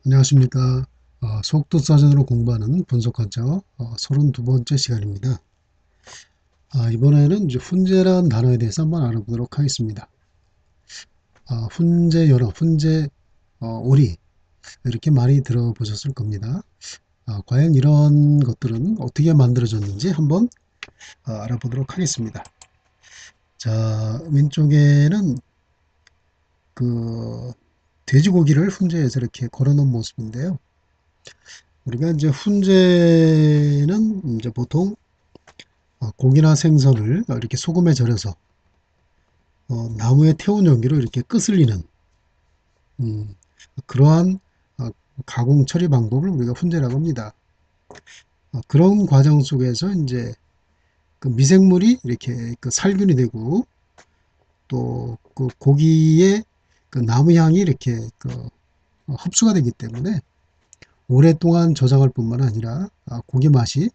안녕하십니까. 속도사전으로 공부하는 분석한자어 32번째 시간입니다. 이번에는 이제 훈제라는 단어에 대해서 한번 알아보도록 하겠습니다. 훈제 연어, 훈제 오리 이렇게 많이 들어보셨을 겁니다. 과연 이런 것들은 어떻게 만들어졌는지 한번 알아보도록 하겠습니다. 자, 왼쪽에는 그 돼지고기를 훈제해서 이렇게 걸어놓은 모습인데요. 우리가 이제 훈제는 이제 보통 고기나 생선을 이렇게 소금에 절여서 나무에 태운 연기로 이렇게 끄슬리는 음, 그러한 어, 가공 처리 방법을 우리가 훈제라고 합니다. 그런 과정 속에서 이제 그 미생물이 이렇게 그 살균이 되고 또 그 고기의 그 나무 향이 이렇게 그 흡수가 되기 때문에 오랫동안 저장할 뿐만 아니라 고기 맛이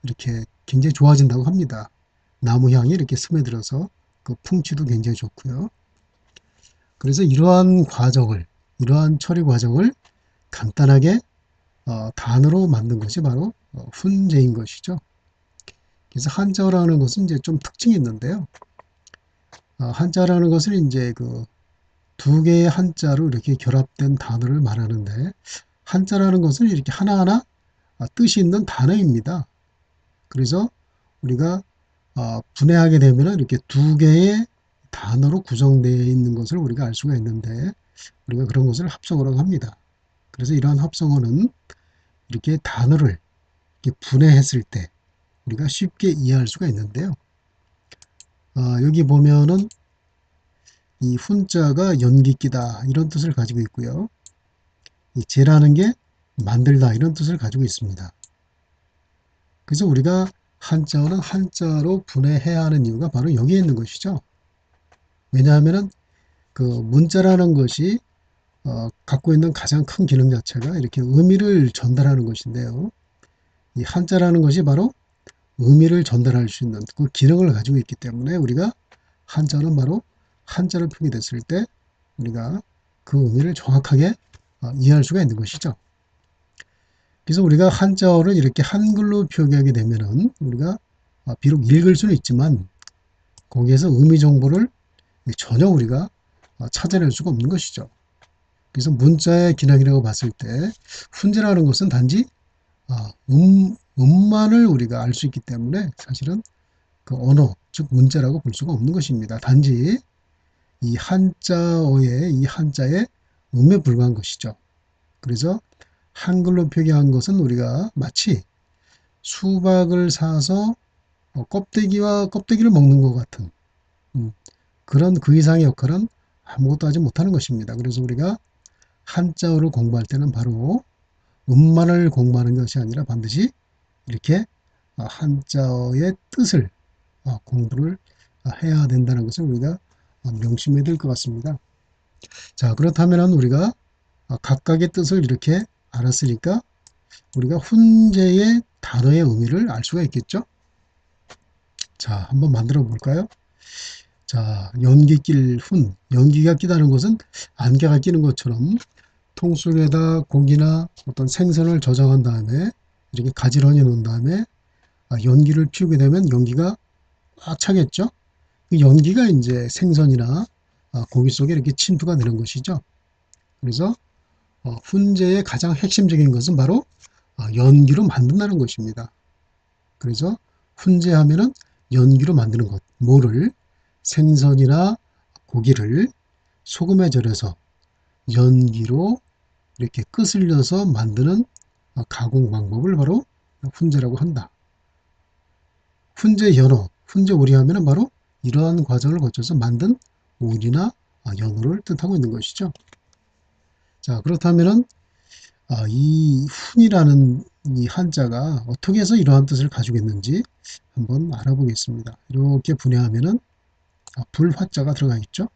이렇게 굉장히 좋아진다고 합니다. 나무 향이 이렇게 스며들어서 그 풍미도 굉장히 좋고요. 그래서 이러한 처리 과정을 간단하게 단어로 만든 것이 바로 훈제인 것이죠. 그래서 한자어라는 것은 이제 좀 특징이 있는데요. 한자라는 것을 이제 그 두 개의 한자로 이렇게 결합된 단어를 말하는데 한자라는 것은 이렇게 하나하나 뜻이 있는 단어입니다. 그래서 우리가 분해하게 되면 이렇게 두 개의 단어로 구성되어 있는 것을 우리가 알 수가 있는데 우리가 그런 것을 합성어라고 합니다. 그래서 이러한 합성어는 이렇게 단어를 이렇게 분해했을 때 우리가 쉽게 이해할 수가 있는데요. 여기 보면은 이 훈자가 연기끼다 이런 뜻을 가지고 있고요. 이 제라는 게 만들다 이런 뜻을 가지고 있습니다. 그래서 우리가 한자어는 한자로 분해해야 하는 이유가 바로 여기에 있는 것이죠. 왜냐하면은 그 문자라는 것이 갖고 있는 가장 큰 기능 자체가 이렇게 의미를 전달하는 것인데요. 이 한자라는 것이 바로 의미를 전달할 수 있는 그 기능을 가지고 있기 때문에 우리가 한자는 바로 한자로 표기됐을 때 우리가 그 의미를 정확하게 이해할 수가 있는 것이죠. 그래서 우리가 한자어를 이렇게 한글로 표기하게 되면은 우리가 비록 읽을 수는 있지만 거기에서 의미 정보를 전혀 우리가 찾아낼 수가 없는 것이죠. 그래서 문자의 기능이라고 봤을 때 훈제라는 것은 단지 음만을 우리가 알 수 있기 때문에 사실은 그 언어, 즉 문자라고 볼 수가 없는 것입니다. 단지 이 한자의 음에 불과한 것이죠. 그래서 한글로 표기한 것은 우리가 마치 수박을 사서 껍데기를 먹는 것 같은 음, 그런 그 이상의 역할은 아무것도 하지 못하는 것입니다. 그래서 우리가 한자어를 공부할 때는 바로 음만을 공부하는 것이 아니라 반드시 이렇게 한자어의 뜻을 공부를 해야 된다는 것을 우리가 명심해야 될 것 같습니다. 자, 그렇다면 우리가 각각의 뜻을 이렇게 알았으니까 우리가 훈제의 단어의 의미를 알 수가 있겠죠? 자, 한번 만들어 볼까요? 자, 연기 훈. 연기가 끼다는 것은 안개가 끼는 것처럼 통 속에다 고기나 어떤 생선을 저장한 다음에 이렇게 가지런히 놓은 다음에 연기를 피우게 되면 연기가 꽉 차겠죠? 그 연기가 이제 생선이나 고기 속에 이렇게 침투가 되는 것이죠. 그래서 훈제의 가장 핵심적인 것은 바로 연기로 만든다는 것입니다. 그래서 훈제하면은 연기로 만드는 것, 뭐를 생선이나 고기를 소금에 절여서 연기로 이렇게 끄슬려서 만드는 가공 방법을 바로 훈제라고 한다. 훈제 연어, 훈제 오리 하면은 바로 이러한 과정을 거쳐서 만든 오리나 연어를 뜻하고 있는 것이죠. 자, 그렇다면은 이 훈이라는 이 한자가 어떻게 해서 이러한 뜻을 가지고 있는지 한번 알아보겠습니다. 이렇게 분해하면은 불화자가 들어가 있죠.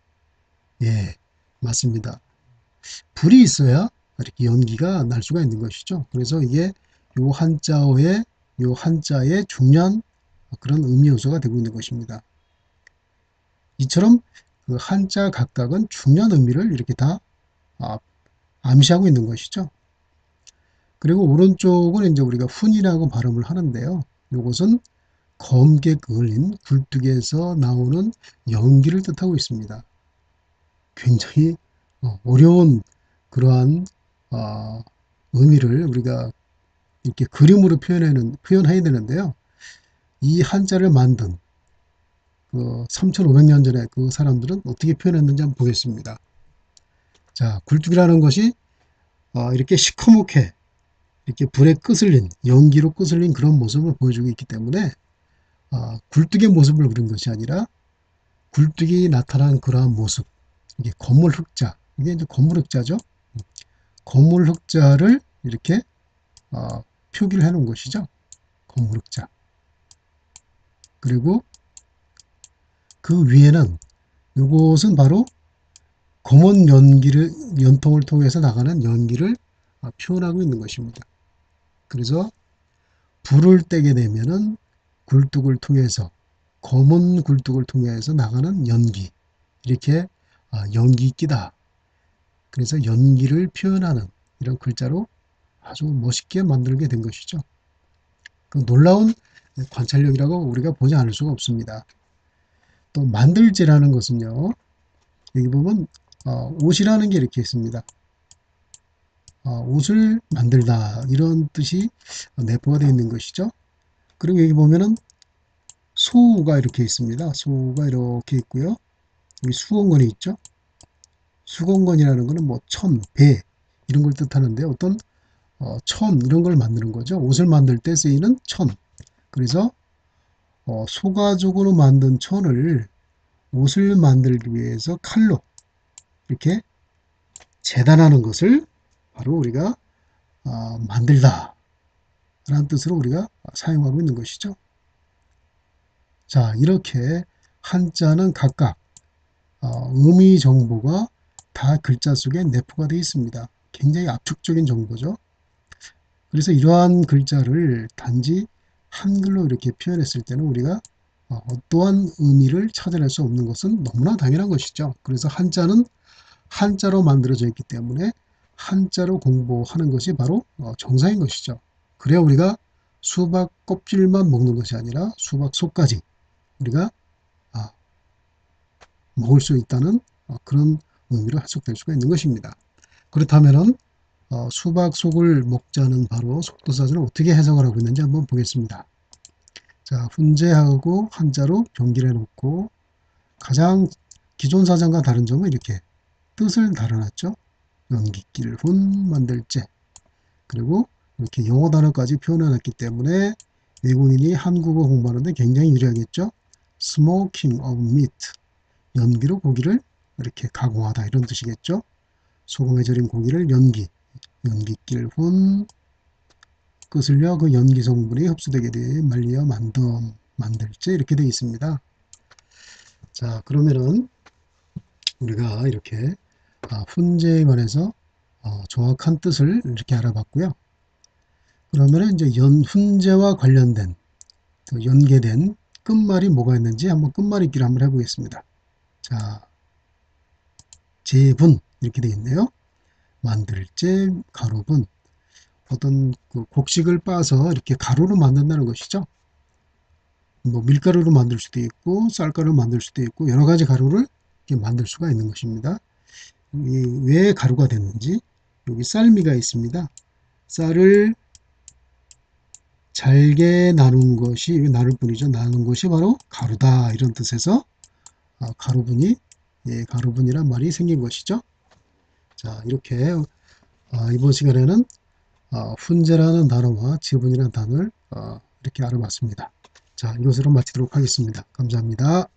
예, 맞습니다. 불이 있어야 이렇게 연기가 날 수가 있는 것이죠. 그래서 이게 요 한자어의 요 한자의 중요한 그런 의미 요소가 되고 있는 것입니다. 이처럼 그 한자 각각은 중요한 의미를 이렇게 다 암시하고 있는 것이죠. 그리고 오른쪽은 이제 우리가 훈이라고 발음을 하는데요. 이것은 검게 그을린 굴뚝에서 나오는 연기를 뜻하고 있습니다. 굉장히 어려운 그러한 의미를 우리가 이렇게 그림으로 표현해야 되는데요. 이 한자를 만든 그 3,500년 전에 그 사람들은 어떻게 표현했는지 한번 보겠습니다. 자, 굴뚝이라는 것이 이렇게 시커멓게 이렇게 불에 끄슬린 연기로 끄슬린 그런 모습을 보여주고 있기 때문에 굴뚝의 모습을 그린 것이 아니라 굴뚝이 나타난 그러한 모습, 이게 건물 흑자, 이게 이제 건물 흑자죠. 건물 흑자를 이렇게 표기를 해 놓은 것이죠. 건물 흑자. 그리고 그 위에는 이것은 바로 검은 연통을 통해서 나가는 연기를 표현하고 있는 것입니다. 그래서 불을 떼게 되면은 굴뚝을 통해서 검은 굴뚝을 통해서 나가는 연기, 이렇게 연기끼다. 그래서 연기를 표현하는 이런 글자로 아주 멋있게 만들게 된 것이죠. 그 놀라운 관찰력이라고 우리가 보지 않을 수가 없습니다. 또 만들지라는 것은요, 여기 보면 옷이라는 게 이렇게 있습니다. 옷을 만들다 이런 뜻이 내포가 되어 있는 것이죠. 그리고 여기 보면은 소가 이렇게 있습니다. 소가 이렇게 있고요. 여기 수건건이 있죠. 수건건이라는 것은 뭐 천, 배 이런 걸 뜻하는데 어떤 천 이런 걸 만드는 거죠. 옷을 만들 때 쓰이는 천. 그래서 소가죽으로 만든 천을 옷을 만들기 위해서 칼로 이렇게 재단하는 것을 바로 우리가 만들다 라는 뜻으로 우리가 사용하고 있는 것이죠. 자, 이렇게 한자는 각각 의미 정보가 다 글자 속에 내포가 되어 있습니다. 굉장히 압축적인 정보죠. 그래서 이러한 글자를 단지 한글로 이렇게 표현했을 때는 우리가 어떠한 의미를 찾아낼 수 없는 것은 너무나 당연한 것이죠. 그래서 한자는 한자로 만들어져 있기 때문에 한자로 공부하는 것이 바로 정상인 것이죠. 그래야 우리가 수박 껍질만 먹는 것이 아니라 수박 속까지 우리가 먹을 수 있다는 그런 의미로 해석될 수가 있는 것입니다. 그렇다면 수박 속을 먹자는 바로 속도사전을 어떻게 해석을 하고 있는지 한번 보겠습니다. 자, 훈제하고 한자로 병기를 해놓고 가장 기존 사전과 다른 점은 이렇게 뜻을 달아놨죠. 연기길, 훈, 만들제. 그리고 이렇게 영어 단어까지 표현해놨기 때문에 외국인이 한국어 공부하는데 굉장히 유리하겠죠. Smoking of meat. 연기로 고기를 이렇게 가공하다 이런 뜻이겠죠. 소금에 절인 고기를 연기길 훈, 끄슬려 그 연기 성분이 흡수되게 돼 말리어 만들지 이렇게 되어 있습니다. 자, 그러면은 우리가 이렇게 훈제에 관해서 정확한 뜻을 이렇게 알아봤고요. 그러면은 이제 훈제와 관련된 연계된 끝말이 뭐가 있는지 한번 끝말잇기를 한번 해보겠습니다. 자, 제분 이렇게 되어 있네요. 만들제 가루분, 어떤 그 곡식을 빻아서 이렇게 가루로 만든다는 것이죠. 뭐 밀가루로 만들 수도 있고 쌀가루로 만들 수도 있고 여러 가지 가루를 이렇게 만들 수가 있는 것입니다. 왜 가루가 됐는지 여기 쌀미가 있습니다. 쌀을 잘게 나눈 것이 나눌 뿐이죠. 나눈 것이 바로 가루다 이런 뜻에서 가루분이 가루분이란 말이 생긴 것이죠. 자, 이렇게 이번 시간에는 훈제라는 단어와 지분이라는 단어를 이렇게 알아봤습니다. 자, 이것으로 마치도록 하겠습니다. 감사합니다.